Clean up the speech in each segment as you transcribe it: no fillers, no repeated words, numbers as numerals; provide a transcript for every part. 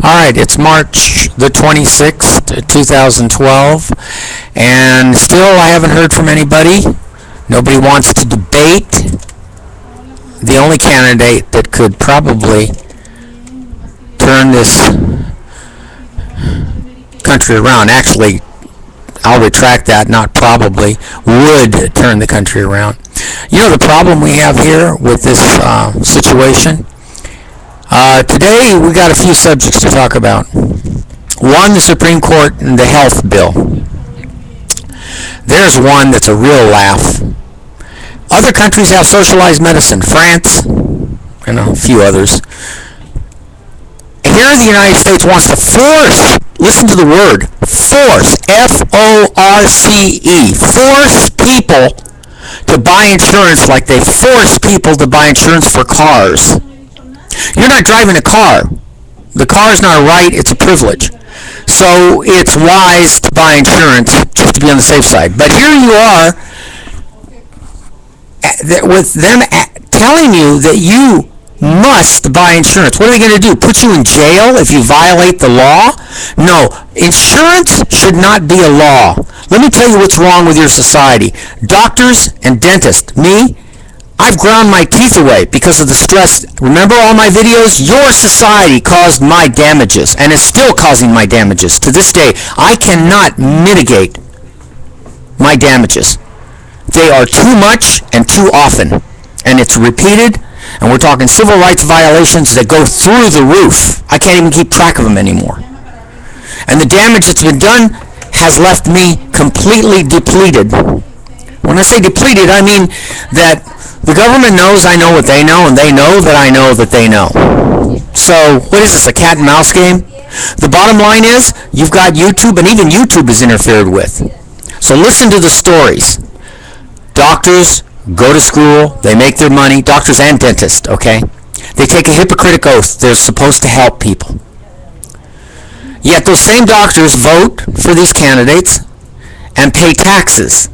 All right, it's March the 26th, 2012, and still I haven't heard from anybody. Nobody wants to debate. The only candidate that could probably turn this country around, actually, I'll retract that, not probably, would turn the country around. You know the problem we have here with this situation? Today we got a few subjects to talk about. One, the Supreme Court and the health bill. There's one that's a real laugh. Other countries have socialized medicine. France, and a few others. Here the United States wants to force, listen to the word, force, F-O-R-C-E, force people to buy insurance like they force people to buy insurance for cars. You're not driving a car. The car is not a right, it's a privilege. So it's wise to buy insurance just to be on the safe side. But here you are with them telling you that you must buy insurance. What are they going to do? Put you in jail if you violate the law? No. Insurance should not be a law. Let me tell you what's wrong with your society. Doctors and dentists, me, I've ground my teeth away because of the stress. Remember all my videos? Your society caused my damages and is still causing my damages. To this day, I cannot mitigate my damages. They are too much and too often. And it's repeated, and we're talking civil rights violations that go through the roof. I can't even keep track of them anymore. And the damage that's been done has left me completely depleted. When I say depleted, I mean that the government knows I know what they know, and they know that I know that they know. So, what is this, a cat and mouse game? The bottom line is, you've got YouTube, and even YouTube is interfered with. So listen to the stories. Doctors go to school, they make their money, doctors and dentists, okay? They take a Hippocratic oath. They're supposed to help people. Yet those same doctors vote for these candidates and pay taxes,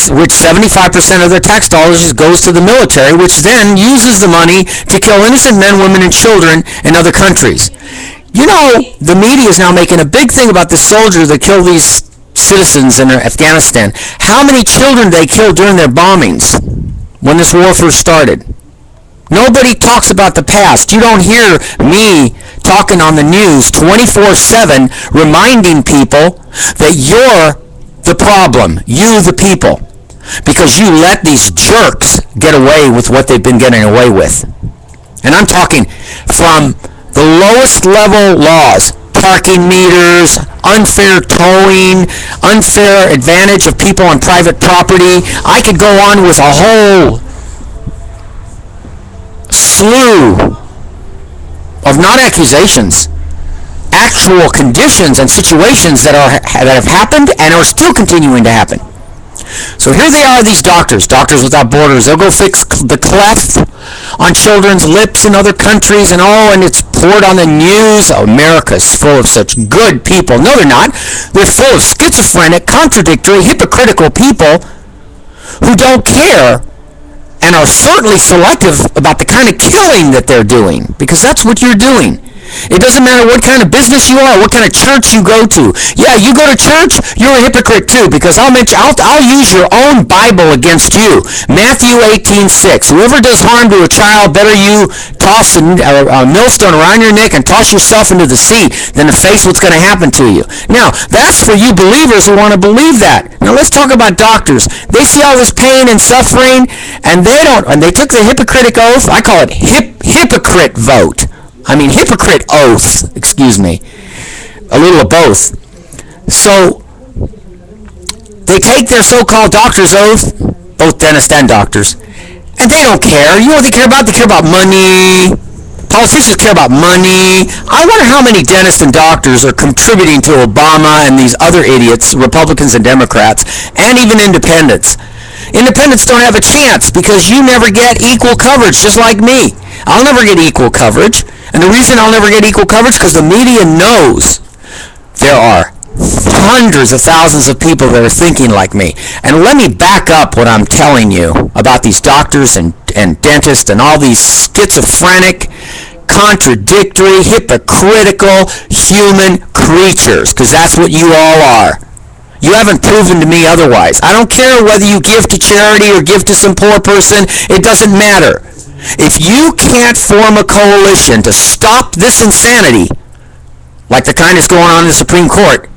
which 75% of their tax dollars goes to the military, which then uses the money to kill innocent men, women, and children in other countries. You know, the media is now making a big thing about the soldier that killed these citizens in Afghanistan. How many children they killed during their bombings when this war first started? Nobody talks about the past. You don't hear me talking on the news 24/7 reminding people that you're the problem, you the people, because you let these jerks get away with what they've been getting away with. And I'm talking from the lowest level laws, parking meters, unfair towing, unfair advantage of people on private property. I could go on with a whole slew of not accusations, actual conditions and situations that have happened and are still continuing to happen. So here they are, these doctors without borders. They'll go fix the cleft on children's lips in other countries, and it's poured on the news. Oh, America's full of such good people. No, they're not. They're full of schizophrenic, contradictory, hypocritical people who don't care and are certainly selective about the kind of killing that they're doing, because that's what you're doing. It doesn't matter what kind of business you are, what kind of church you go to. Yeah, you go to church, you're a hypocrite too, because I'll use your own Bible against you. Matthew 18:6. Whoever does harm to a child, better you toss a millstone around your neck and toss yourself into the sea than to face what's going to happen to you. Now, that's for you believers who want to believe that. Now, let's talk about doctors. They see all this pain and suffering, and they took the Hippocratic oath. I call it hypocrite vote. Hypocrite oath, excuse me. A little of both. So, they take their so-called doctor's oath, both dentists and doctors, and they don't care. You know what they care about? They care about money. Politicians care about money. I wonder how many dentists and doctors are contributing to Obama and these other idiots, Republicans and Democrats, and even independents. Independents don't have a chance because you never get equal coverage, just like me. I'll never get equal coverage. And the reason I'll never get equal coverage is because the media knows there are hundreds of thousands of people that are thinking like me. And let me back up what I'm telling you about these doctors and dentists and all these schizophrenic, contradictory, hypocritical human creatures, because that's what you all are. You haven't proven to me otherwise. I don't care whether you give to charity or give to some poor person. It doesn't matter. If you can't form a coalition to stop this insanity, like the kind that's going on in the Supreme Court,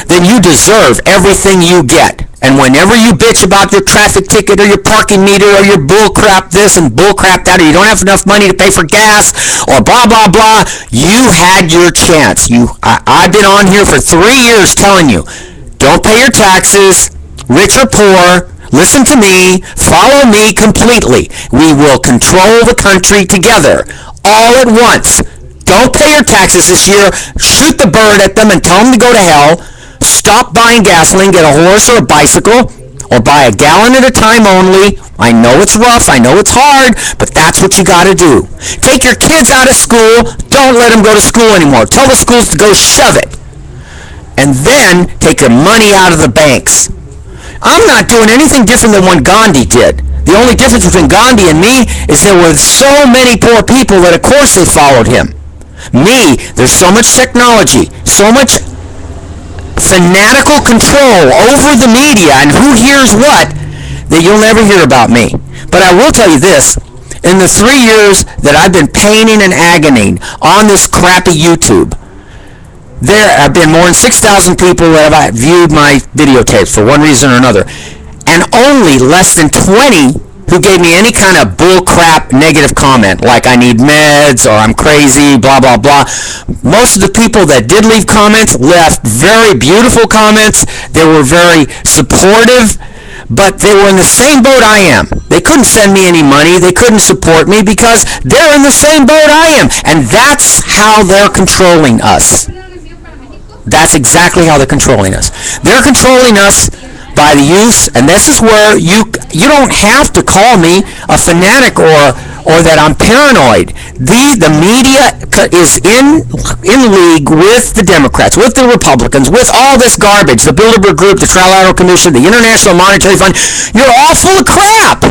then you deserve everything you get. And whenever you bitch about your traffic ticket or your parking meter or your bullcrap this and bullcrap that, or you don't have enough money to pay for gas or blah, blah, blah, you had your chance. I've been on here for 3 years telling you, don't pay your taxes, rich or poor, listen to me, follow me completely. We will control the country together, all at once. Don't pay your taxes this year, shoot the bird at them and tell them to go to hell. Stop buying gasoline, get a horse or a bicycle, or buy a gallon at a time only. I know it's rough, I know it's hard, but that's what you gotta do. Take your kids out of school, don't let them go to school anymore. Tell the schools to go shove it. And then take your money out of the banks. I'm not doing anything different than what Gandhi did. The only difference between Gandhi and me is there were so many poor people that of course they followed him. Me, there's so much technology, so much fanatical control over the media and who hears what, that you'll never hear about me. But I will tell you this, in the 3 years that I've been paining and agonying on this crappy YouTube, there have been more than 6,000 people that have viewed my videotapes for one reason or another, and only less than 20 who gave me any kind of bullcrap negative comment, like I need meds or I'm crazy, blah, blah, blah. Most of the people that did leave comments left very beautiful comments. They were very supportive, but they were in the same boat I am. They couldn't send me any money. They couldn't support me because they're in the same boat I am. And that's how they're controlling us. That's exactly how they're controlling us. They're controlling us by the use, and this is where you don't have to call me a fanatic or that I'm paranoid. The media is in league with the Democrats, with the Republicans, with all this garbage, the Bilderberg Group, the Trilateral Commission, the International Monetary Fund. You're all full of crap.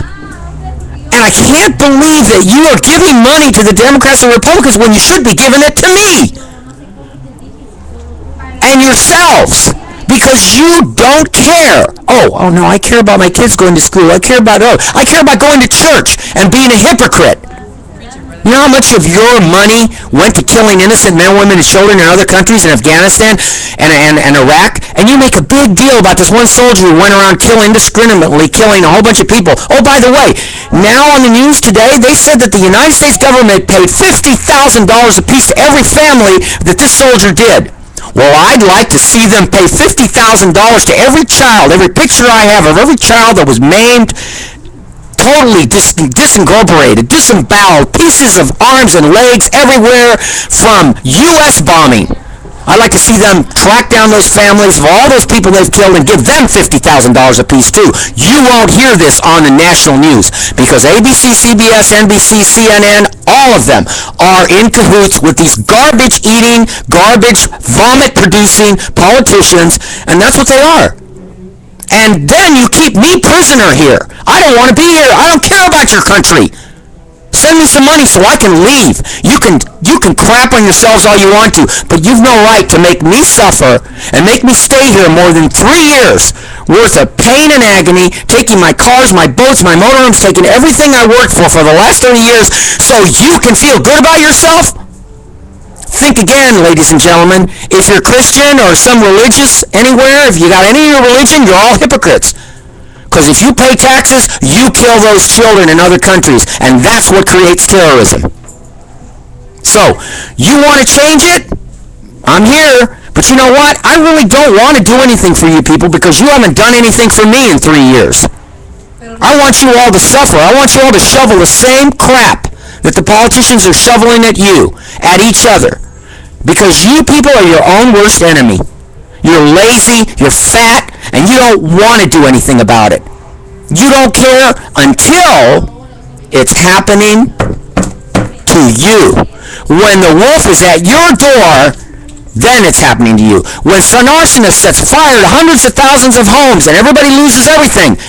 And I can't believe that you are giving money to the Democrats and Republicans when you should be giving it to me and yourselves. Because you don't care. Oh no, I care about my kids going to school. I care about going to church and being a hypocrite. You know how much of your money went to killing innocent men, women, and children in other countries, in Afghanistan and Iraq? And you make a big deal about this one soldier who went around indiscriminately killing a whole bunch of people. Oh, by the way, now on the news today, they said that the United States government paid $50,000 apiece to every family that this soldier did. Well, I'd like to see them pay $50,000 to every child, every picture I have of every child that was maimed, totally disincorporated, disemboweled, pieces of arms and legs everywhere from U.S. bombing. I'd like to see them track down those families of all those people they've killed and give them $50,000 apiece too. You won't hear this on the national news because ABC, CBS, NBC, CNN, all of them are in cahoots with these garbage-eating, garbage, vomit-producing politicians, and that's what they are. And then you keep me prisoner here. I don't want to be here. I don't care about your country. Send me some money so I can leave. You can crap on yourselves all you want to, but you've no right to make me suffer and make me stay here more than 3 years worth of pain and agony, taking my cars, my boats, my motorhomes, taking everything I worked for the last 30 years so you can feel good about yourself? Think again, ladies and gentlemen. If you're Christian or some religious anywhere, if you got any religion, you're all hypocrites. Because if you pay taxes, you kill those children in other countries, and that's what creates terrorism. So, you want to change it? I'm here. But you know what? I really don't want to do anything for you people because you haven't done anything for me in 3 years. I want you all to suffer. I want you all to shovel the same crap that the politicians are shoveling at you, at each other. Because you people are your own worst enemy. You're lazy, you're fat, and you don't want to do anything about it. You don't care until it's happening to you. When the wolf is at your door, then it's happening to you. When some arsonist sets fire to hundreds of thousands of homes and everybody loses everything,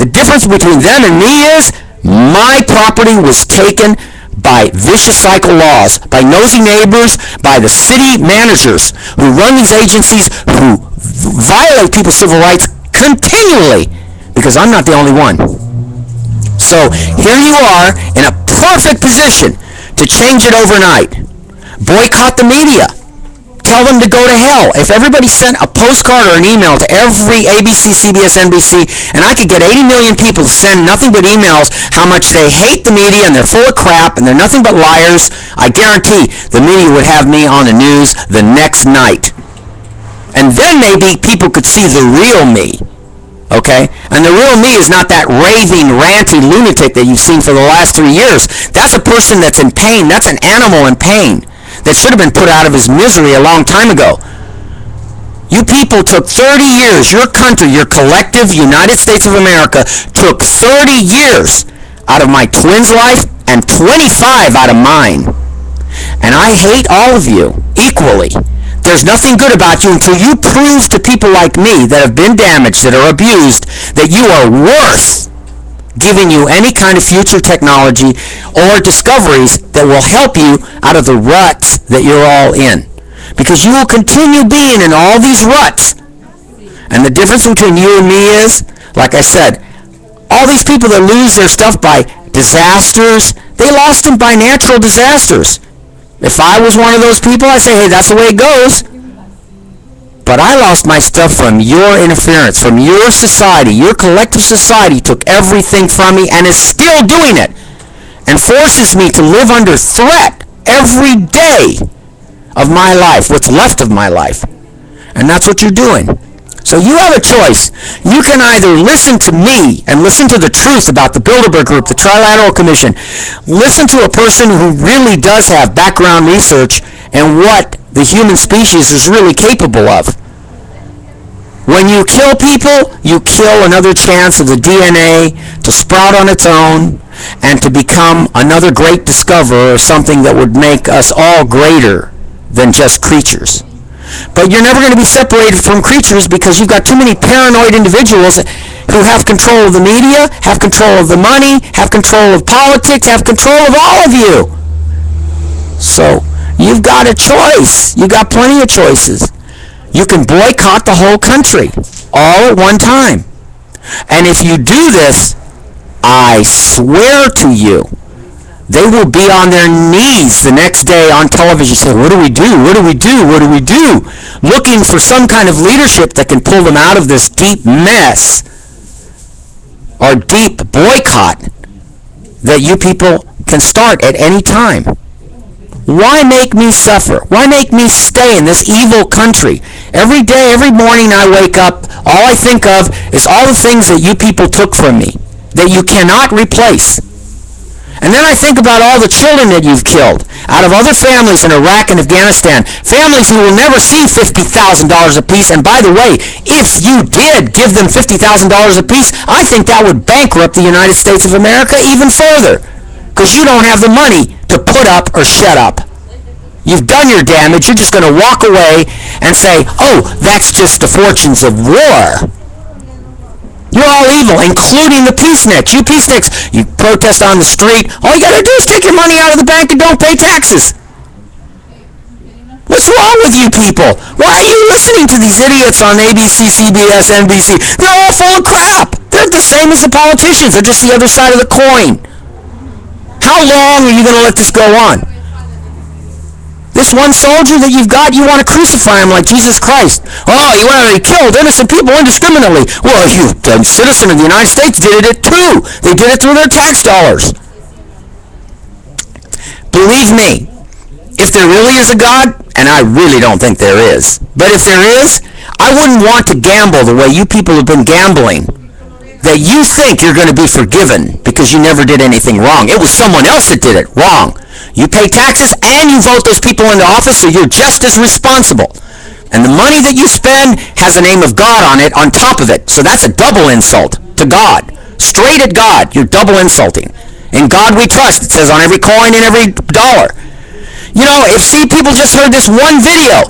the difference between them and me is my property was taken by vicious cycle laws, by nosy neighbors, by the city managers who run these agencies who violate people's civil rights continually, because I'm not the only one. So here you are in a perfect position to change it overnight. Boycott the media. Tell them to go to hell. If everybody sent a postcard or an email to every ABC, CBS, NBC, and I could get 80 million people to send nothing but emails how much they hate the media and they're full of crap and they're nothing but liars, I guarantee the media would have me on the news the next night. And then maybe people could see the real me. Okay? And the real me is not that raving, ranty lunatic that you've seen for the last 3 years. That's a person that's in pain. That's an animal in pain that should have been put out of his misery a long time ago. You people took 30 years, your country, your collective United States of America, took 30 years out of my twins' life and 25 out of mine. And I hate all of you equally. There's nothing good about you until you prove to people like me that have been damaged, that are abused, that you are worth giving you any kind of future technology or discoveries that will help you out of the ruts that you're all in. Because you will continue being in all these ruts. And the difference between you and me is, like I said, all these people that lose their stuff by disasters, they lost them by natural disasters. If I was one of those people, I'd say, hey, that's the way it goes. But I lost my stuff from your interference, from your society. Your collective society took everything from me and is still doing it and forces me to live under threat every day of my life, what's left of my life. And that's what you're doing. So you have a choice. You can either listen to me and listen to the truth about the Bilderberg Group, the Trilateral Commission, listen to a person who really does have background research and what the human species is really capable of. When you kill people, you kill another chance of the DNA to sprout on its own and to become another great discoverer, or something that would make us all greater than just creatures. But you're never going to be separated from creatures because you've got too many paranoid individuals who have control of the media, have control of the money, have control of politics, have control of all of you. So you've got a choice. You've got plenty of choices. You can boycott the whole country all at one time. And if you do this, I swear to you, they will be on their knees the next day on television saying, what do we do? What do we do? What do we do? Looking for some kind of leadership that can pull them out of this deep mess or deep boycott that you people can start at any time. Why make me suffer? Why make me stay in this evil country? Every day, every morning I wake up, all I think of is all the things that you people took from me, that you cannot replace. And then I think about all the children that you've killed out of other families in Iraq and Afghanistan, families who will never see $50,000 apiece. And by the way, if you did give them $50,000 apiece, I think that would bankrupt the United States of America even further, because you don't have the money to put up or shut up. You've done your damage. You're just going to walk away and say, oh, that's just the fortunes of war. You're all evil, including the peaceniks. You peaceniks, you protest on the street. All you got to do is take your money out of the bank and don't pay taxes. What's wrong with you people? Why are you listening to these idiots on ABC, CBS, NBC? They're all full of crap. They're the same as the politicians. They're just the other side of the coin. How long are you going to let this go on? This one soldier that you've got, you want to crucify him like Jesus Christ. Oh, you want to kill innocent people indiscriminately. Well, you, the citizen of the United States, did it too. They did it through their tax dollars. Believe me, if there really is a God, and I really don't think there is, but if there is, I wouldn't want to gamble the way you people have been gambling, that you think you're going to be forgiven because you never did anything wrong. It was someone else that did it wrong. You pay taxes and you vote those people into office, so you're just as responsible. And the money that you spend has the name of God on it on top of it. So that's a double insult to God. Straight at God, you're double insulting. In God we trust, it says on every coin and every dollar. You know, if people just heard this one video,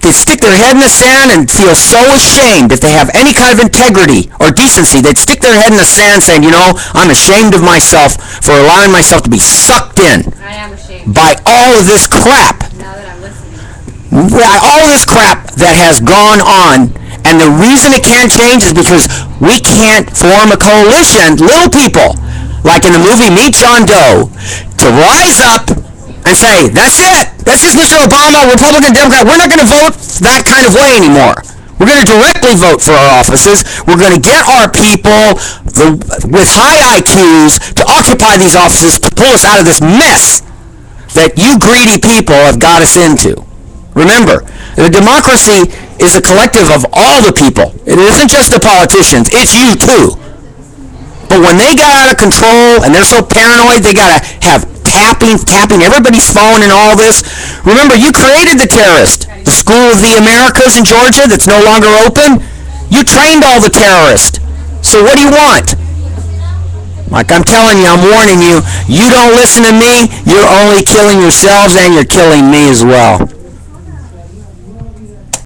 they stick their head in the sand and feel so ashamed. If they have any kind of integrity or decency, they'd stick their head in the sand saying, you know, I'm ashamed of myself for allowing myself to be sucked in by all of this crap. Now that I'm listening. All of this crap that has gone on. And the reason it can't change is because we can't form a coalition, little people, like in the movie Meet John Doe, to rise up and say, that's it. That's just Mr. Obama, Republican, Democrat. We're not going to vote that kind of way anymore. We're going to directly vote for our offices. We're going to get our people with high IQs to occupy these offices to pull us out of this mess that you greedy people have got us into. Remember, the democracy is a collective of all the people. It isn't just the politicians. It's you too. But when they got out of control and they're so paranoid, they got to have tapping everybody's phone and all this. Remember, you created the terrorist. The School of the Americas in Georgia that's no longer open. You trained all the terrorists. So what do you want? Like I'm telling you, I'm warning you, you don't listen to me, you're only killing yourselves and you're killing me as well.